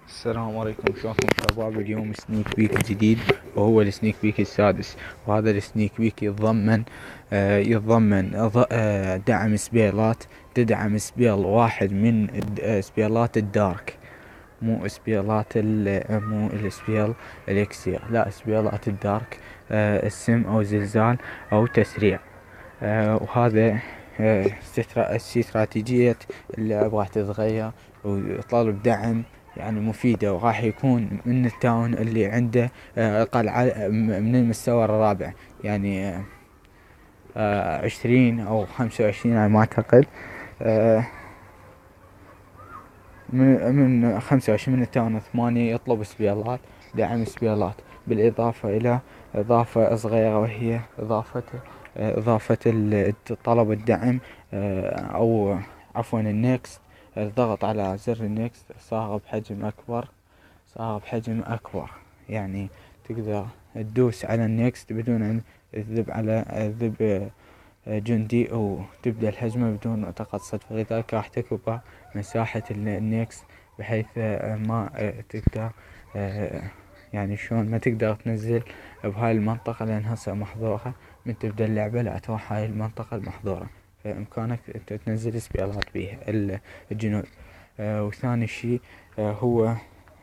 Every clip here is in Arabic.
السلام عليكم، شلونكم شباب؟ اليوم سنيك بيك جديد وهو السنيك بيك السادس. وهذا السنيك بيك يتضمن دعم سبيلات. تدعم سبيل واحد من سبيلات الدارك، مو سبيلات مو السبيل الإكسير، لا سبيلات الدارك. السم أو زلزال أو تسريع. وهذا استراتيجية اللي أبغى تتغير وطلب دعم يعني مفيدة، وراح يكون من التاون اللي عنده قلعة من المستوى الرابع، يعني 20 أو 25 على ما أعتقد. من 25 من التاون 8 يطلب سبيلات، دعم سبيلات، بالإضافة إلى إضافة صغيرة، وهي إضافة طلب الدعم، أو عفوا النكست. الضغط على زر النكست صار بحجم أكبر، يعني تقدر تدوس على النكست بدون أن تذب على ذب جندي أو تبدأ الهجمة بدون معتقد صد، فلذلك راح تكبر مساحة النكست، بحيث ما تقدر يعني شلون ما تقدر تنزل بهاي المنطقة، لأن هسه محظورة من تبدأ اللعبة، لا تروح هاي المنطقة المحظورة، فإمكانك أنت تنزل سبيلات بيها الجنود. وثاني شي هو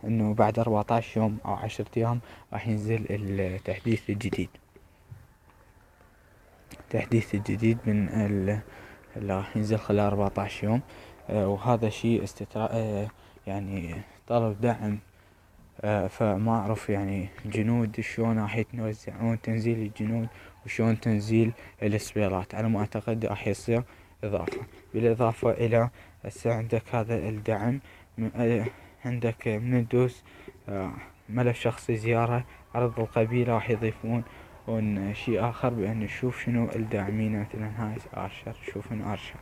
انه بعد 14 يوم او 10 ايام راح ينزل التحديث الجديد من اللي راح ينزل خلال 14 يوم. وهذا شيء يعني طلب دعم. فما اعرف يعني الجنود شلون راح يتوزعون، تنزيل الجنود وشلون تنزيل السبيرات، على ما اعتقد راح يصير اضافة. بالاضافة الى هسه عندك هذا الدعم، عندك من تدوس ملف شخصي زيارة عرض القبيلة، راح يضيفون شيء اخر، بان نشوف شنو الداعمين، مثلا هاي ارشر، شوف شنو ارشر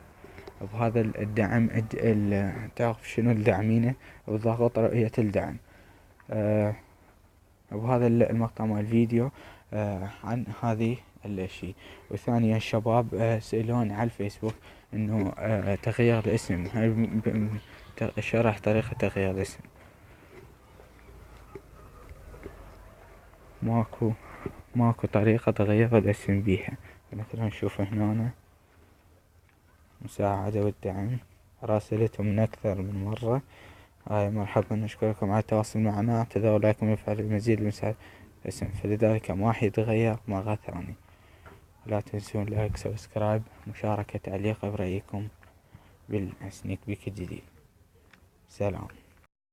بهذا الدعم. تعرف شنو الداعمينه بضغط رؤية الدعم. وهذا المقطع مال الفيديو عن هذه الشيء. وثانيا الشباب سألون على الفيسبوك انه تغيير الاسم، شرح طريقة تغيير الاسم. ماكو طريقة تغيير الاسم بيها. مثلا نشوف هنا مساعدة والدعم، راسلتهم من أكثر من مرة. مرحبا، نشكركم على التواصل معنا، اعتذروا لكم يفعل المزيد لمساعدة الاسم، فلذلك ما راح يتغير مرة ثانية. لا تنسون لايك، سبسكرايب، مشاركة، تعليق برأيكم بالسنيك بيك الجديد. سلام.